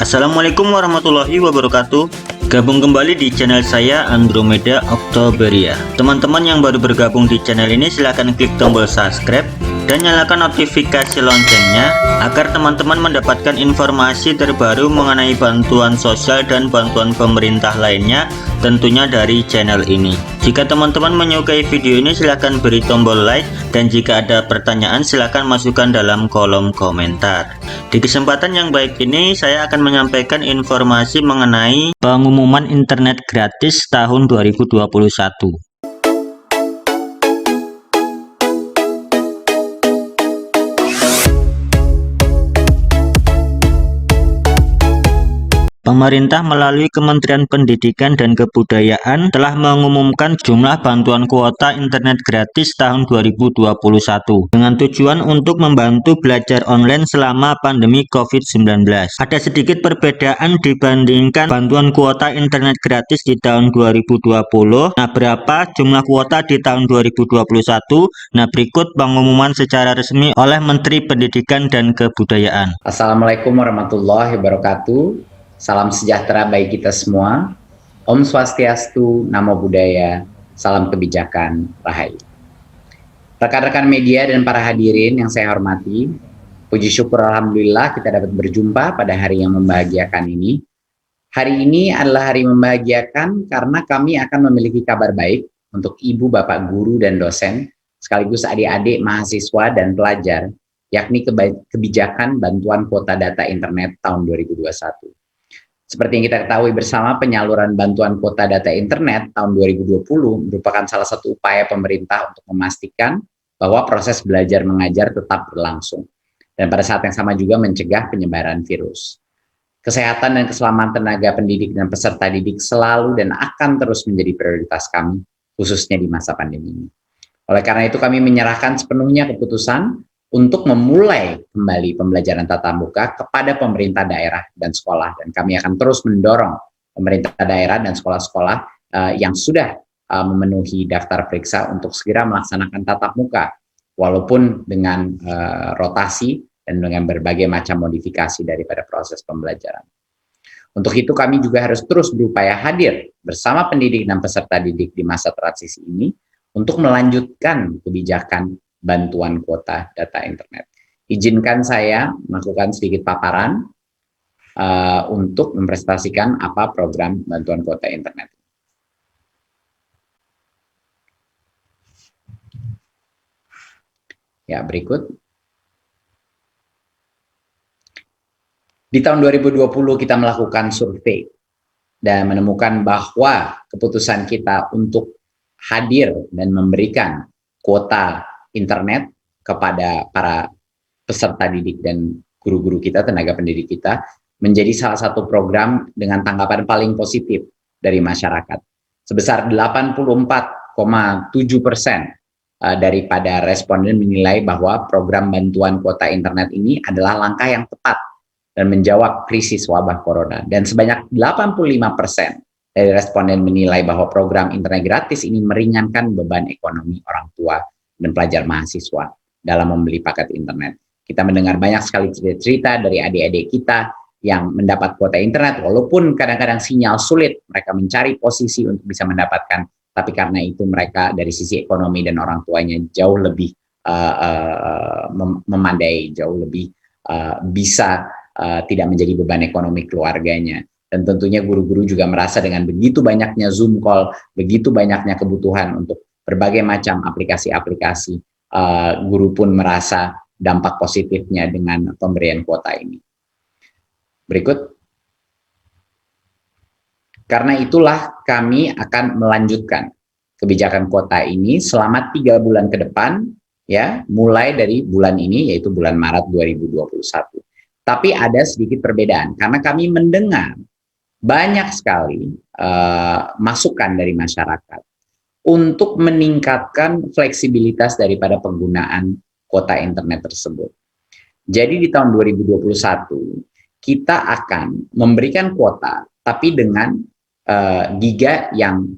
Assalamualaikum warahmatullahi wabarakatuh. Gabung kembali di channel saya Andromeda Oktoberia. Teman-teman yang baru bergabung di channel ini silahkan klik tombol subscribe dan nyalakan notifikasi loncengnya agar teman-teman mendapatkan informasi terbaru mengenai bantuan sosial dan bantuan pemerintah lainnya, tentunya dari channel ini. Jika teman-teman menyukai video ini silahkan beri tombol like, dan jika ada pertanyaan silahkan masukkan dalam kolom komentar. Di kesempatan yang baik ini saya akan menyampaikan informasi mengenai pengumuman internet gratis tahun 2021. Pemerintah melalui Kementerian Pendidikan dan Kebudayaan telah mengumumkan jumlah bantuan kuota internet gratis tahun 2021 dengan tujuan untuk membantu belajar online selama pandemi COVID-19. Ada sedikit perbedaan dibandingkan bantuan kuota internet gratis di tahun 2020. Nah, berapa jumlah kuota di tahun 2021? Nah, berikut pengumuman secara resmi oleh Menteri Pendidikan dan Kebudayaan. Assalamualaikum warahmatullahi wabarakatuh. Salam sejahtera bagi kita semua. Om Swastiastu, Namo Buddhaya, salam kebijakan, Rahayu. Rekan-rekan media dan para hadirin yang saya hormati, puji syukur Alhamdulillah kita dapat berjumpa pada hari yang membahagiakan ini. Hari ini adalah hari membahagiakan karena kami akan memiliki kabar baik untuk ibu, bapak, guru, dan dosen, sekaligus adik-adik, mahasiswa, dan pelajar, yakni kebijakan bantuan kuota data internet tahun 2021. Seperti yang kita ketahui bersama, penyaluran bantuan kuota data internet tahun 2020 merupakan salah satu upaya pemerintah untuk memastikan bahwa proses belajar mengajar tetap berlangsung. Dan pada saat yang sama juga mencegah penyebaran virus. Kesehatan dan keselamatan tenaga pendidik dan peserta didik selalu dan akan terus menjadi prioritas kami, khususnya di masa pandemi ini. Oleh karena itu kami menyerahkan sepenuhnya keputusan untuk memulai kembali pembelajaran tatap muka kepada pemerintah daerah dan sekolah, dan kami akan terus mendorong pemerintah daerah dan sekolah-sekolah yang sudah memenuhi daftar periksa untuk segera melaksanakan tatap muka, walaupun dengan rotasi dan dengan berbagai macam modifikasi daripada proses pembelajaran. Untuk itu kami juga harus terus berupaya hadir bersama pendidik dan peserta didik di masa transisi ini untuk melanjutkan kebijakan bantuan kuota data internet. Izinkan saya melakukan sedikit paparan untuk mempresentasikan apa program bantuan kuota internet. Ya, berikut. Di tahun 2020 kita melakukan survei dan menemukan bahwa keputusan kita untuk hadir dan memberikan kuota internet kepada para peserta didik dan guru-guru kita, tenaga pendidik kita, menjadi salah satu program dengan tanggapan paling positif dari masyarakat. Sebesar 84,7% daripada responden menilai bahwa program bantuan kuota internet ini adalah langkah yang tepat dan menjawab krisis wabah corona. Dan sebanyak 85% dari responden menilai bahwa program internet gratis ini meringankan beban ekonomi orang tua dan pelajar mahasiswa dalam membeli paket internet. Kita mendengar banyak sekali cerita dari adik-adik kita yang mendapat kuota internet, walaupun kadang-kadang sinyal sulit, mereka mencari posisi untuk bisa mendapatkan, tapi karena itu mereka dari sisi ekonomi dan orang tuanya jauh lebih memandai, jauh lebih bisa tidak menjadi beban ekonomi keluarganya. Dan tentunya guru-guru juga merasa dengan begitu banyaknya Zoom call, begitu banyaknya kebutuhan untuk berbagai macam aplikasi-aplikasi, guru pun merasa dampak positifnya dengan pemberian kuota ini. Berikut. Karena itulah kami akan melanjutkan kebijakan kuota ini selama 3 bulan ke depan, ya, mulai dari bulan ini, yaitu bulan Maret 2021. Tapi ada sedikit perbedaan, karena kami mendengar banyak sekali masukan dari masyarakat untuk meningkatkan fleksibilitas daripada penggunaan kuota internet tersebut. Jadi di tahun 2021, kita akan memberikan kuota, tapi dengan giga yang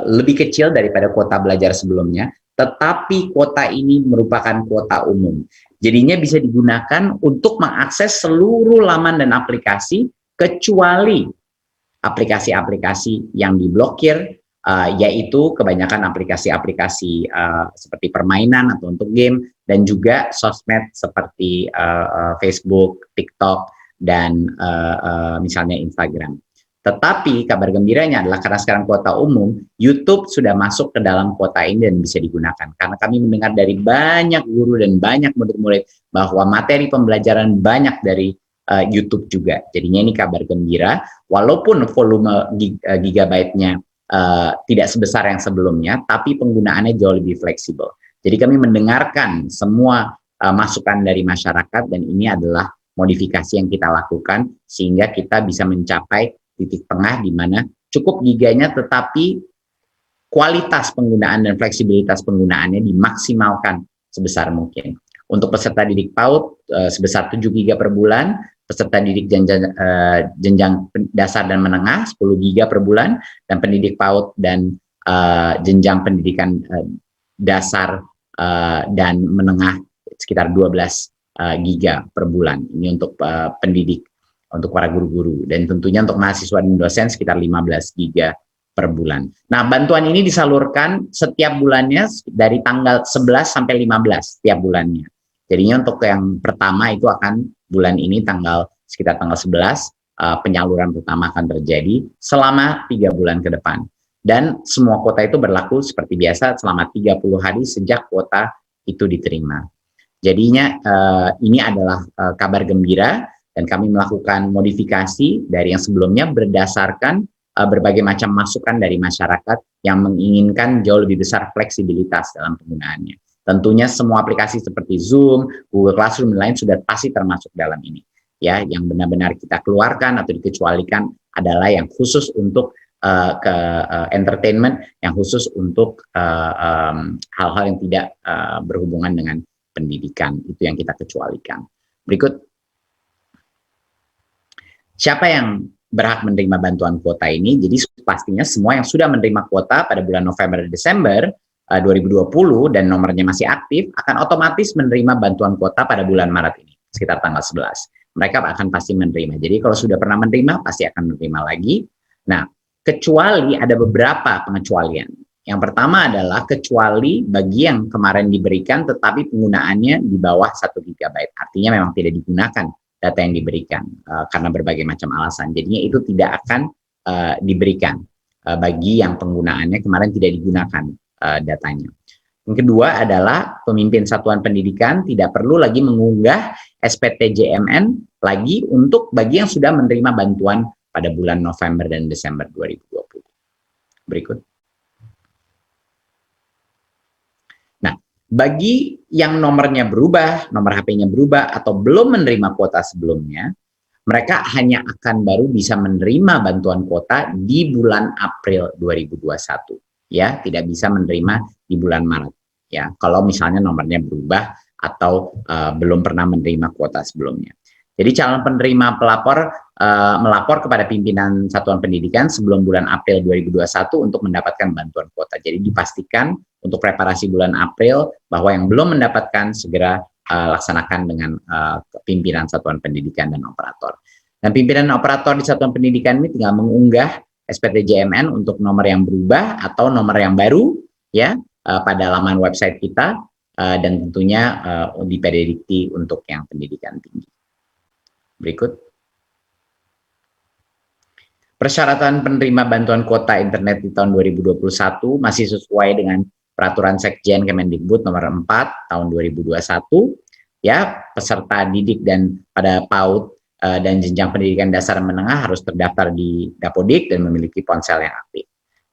lebih kecil daripada kuota belajar sebelumnya, tetapi kuota ini merupakan kuota umum. Jadinya bisa digunakan untuk mengakses seluruh laman dan aplikasi kecuali aplikasi-aplikasi yang diblokir, yaitu kebanyakan aplikasi-aplikasi seperti permainan atau untuk game, dan juga sosmed seperti Facebook, TikTok, dan misalnya Instagram. Tetapi kabar gembiranya adalah karena sekarang kuota umum, YouTube sudah masuk ke dalam kuota ini dan bisa digunakan. Karena kami mendengar dari banyak guru dan banyak murid-murid bahwa materi pembelajaran banyak dari YouTube juga. Jadinya ini kabar gembira, walaupun volume gigabyte-nya tidak sebesar yang sebelumnya, tapi penggunaannya jauh lebih fleksibel. Jadi kami mendengarkan semua masukan dari masyarakat, dan ini adalah modifikasi yang kita lakukan sehingga kita bisa mencapai titik tengah di mana cukup giganya tetapi kualitas penggunaan dan fleksibilitas penggunaannya dimaksimalkan sebesar mungkin. Untuk peserta didik PAUD sebesar 7 GB per bulan, peserta didik jenjang dasar dan menengah 10 GB per bulan, dan pendidik PAUD dan jenjang pendidikan dasar dan menengah sekitar 12 GB per bulan. Ini untuk pendidik, untuk para guru-guru, dan tentunya untuk mahasiswa dan dosen sekitar 15 GB per bulan. Nah, bantuan ini disalurkan setiap bulannya dari tanggal 11 sampai 15 setiap bulannya. Jadinya untuk yang pertama itu akan bulan ini sekitar tanggal 11, penyaluran pertama akan terjadi selama 3 bulan ke depan. Dan semua kuota itu berlaku seperti biasa selama 30 hari sejak kuota itu diterima. Jadinya ini adalah kabar gembira, dan kami melakukan modifikasi dari yang sebelumnya berdasarkan berbagai macam masukan dari masyarakat yang menginginkan jauh lebih besar fleksibilitas dalam penggunaannya. Tentunya semua aplikasi seperti Zoom, Google Classroom, dan lain sudah pasti termasuk dalam ini. Ya, yang benar-benar kita keluarkan atau dikecualikan adalah yang khusus untuk entertainment, yang khusus untuk hal-hal yang tidak berhubungan dengan pendidikan, itu yang kita kecualikan. Berikut, siapa yang berhak menerima bantuan kuota ini? Jadi pastinya semua yang sudah menerima kuota pada bulan November dan Desember 2020 dan nomornya masih aktif akan otomatis menerima bantuan kuota pada bulan Maret ini, sekitar tanggal 11. Mereka akan pasti menerima. Jadi kalau sudah pernah menerima, pasti akan menerima lagi. Nah, kecuali ada beberapa pengecualian. Yang pertama adalah kecuali bagi yang kemarin diberikan tetapi penggunaannya di bawah 1 GB. Artinya memang tidak digunakan data yang diberikan karena berbagai macam alasan. Jadinya itu tidak akan diberikan bagi yang penggunaannya kemarin tidak digunakan datanya. Yang kedua adalah pemimpin satuan pendidikan tidak perlu lagi mengunggah SPTJMN lagi untuk bagi yang sudah menerima bantuan pada bulan November dan Desember 2020. Berikut. Nah, bagi yang nomornya berubah, nomor HP-nya berubah, atau belum menerima kuota sebelumnya, mereka hanya akan baru bisa menerima bantuan kuota di bulan April 2021. Ya, tidak bisa menerima di bulan Maret. Ya, kalau misalnya nomornya berubah atau belum pernah menerima kuota sebelumnya. Jadi calon penerima pelapor melapor kepada pimpinan satuan pendidikan sebelum bulan April 2021 untuk mendapatkan bantuan kuota. Jadi dipastikan untuk preparasi bulan April bahwa yang belum mendapatkan segera laksanakan dengan pimpinan satuan pendidikan dan operator. Dan pimpinan operator di satuan pendidikan ini tinggal mengunggah SPTJMN untuk nomor yang berubah atau nomor yang baru ya pada laman website kita dan tentunya di PD Dikti untuk yang pendidikan tinggi. Berikut. Persyaratan penerima bantuan kuota internet di tahun 2021 masih sesuai dengan Peraturan Sekjen Kemendikbud nomor 4 tahun 2021. Ya, peserta didik dan pada PAUD dan jenjang pendidikan dasar menengah harus terdaftar di Dapodik dan memiliki ponsel yang aktif.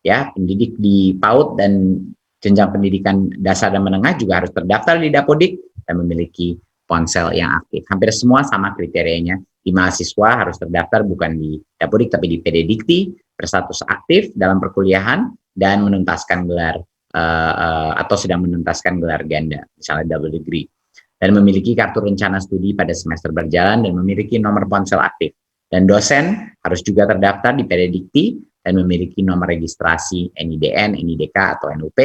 Ya, pendidik di PAUD dan jenjang pendidikan dasar dan menengah juga harus terdaftar di Dapodik dan memiliki ponsel yang aktif. Hampir semua sama kriterianya. Di mahasiswa harus terdaftar bukan di Dapodik tapi di PD Dikti, berstatus aktif dalam perkuliahan dan menuntaskan gelar atau sedang menuntaskan gelar ganda, misalnya double degree, dan memiliki kartu rencana studi pada semester berjalan dan memiliki nomor ponsel aktif. Dan dosen harus juga terdaftar di PD Dikti dan memiliki nomor registrasi NIDN, NIDK atau NUP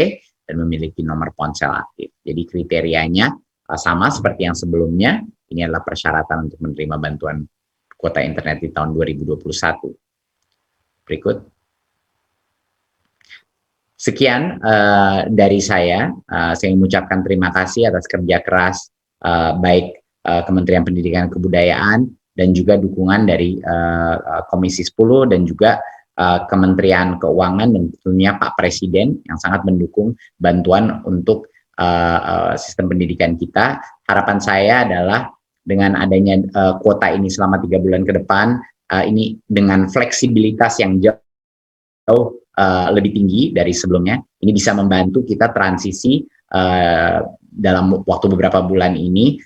dan memiliki nomor ponsel aktif. Jadi kriterianya sama seperti yang sebelumnya. Ini adalah persyaratan untuk menerima bantuan kuota internet di tahun 2021. Berikut. Sekian dari saya mengucapkan terima kasih atas kerja keras baik Kementerian Pendidikan dan Kebudayaan dan juga dukungan dari Komisi 10 dan juga Kementerian Keuangan dan tentunya Pak Presiden yang sangat mendukung bantuan untuk sistem pendidikan kita. Harapan saya adalah dengan adanya kuota ini selama 3 bulan ke depan, ini dengan fleksibilitas yang jauh lebih tinggi dari sebelumnya, ini bisa membantu kita transisi dalam waktu beberapa bulan ini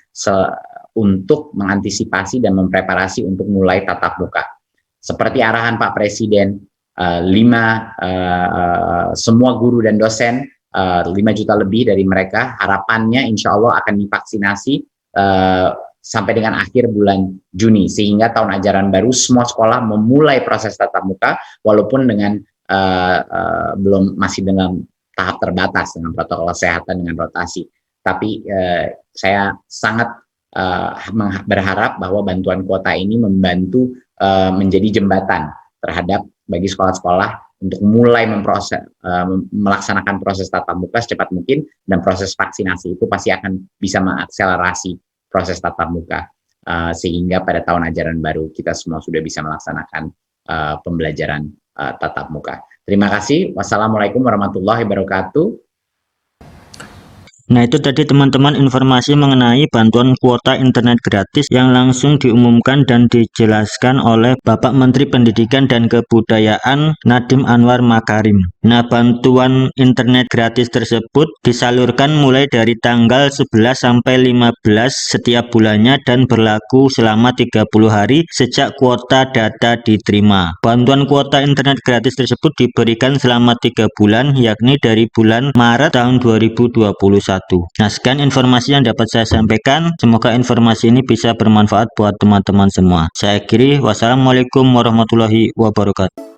untuk mengantisipasi dan mempreparasi untuk mulai tatap muka. Seperti arahan Pak Presiden, semua guru dan dosen, 5 juta lebih dari mereka, harapannya insya Allah akan divaksinasi sampai dengan akhir bulan Juni, sehingga tahun ajaran baru semua sekolah memulai proses tatap muka, walaupun dengan masih dengan tahap terbatas dengan protokol kesehatan dengan rotasi. Tapi saya sangat berharap bahwa bantuan kuota ini membantu menjadi jembatan terhadap bagi sekolah-sekolah untuk mulai melaksanakan proses tatap muka secepat mungkin, dan proses vaksinasi itu pasti akan bisa mengakselerasi proses tatap muka sehingga pada tahun ajaran baru kita semua sudah bisa melaksanakan pembelajaran tatap muka. Terima kasih. Wassalamualaikum warahmatullahi wabarakatuh. Nah, itu tadi teman-teman informasi mengenai bantuan kuota internet gratis yang langsung diumumkan dan dijelaskan oleh Bapak Menteri Pendidikan dan Kebudayaan Nadiem Anwar Makarim. Nah, bantuan internet gratis tersebut disalurkan mulai dari tanggal 11 sampai 15 setiap bulannya dan berlaku selama 30 hari sejak kuota data diterima. Bantuan kuota internet gratis tersebut diberikan selama 3 bulan, yakni dari bulan Maret tahun 2021. Nah, sekian informasi yang dapat saya sampaikan. Semoga informasi ini bisa bermanfaat buat teman-teman semua. Saya akhiri. Wassalamualaikum warahmatullahi wabarakatuh.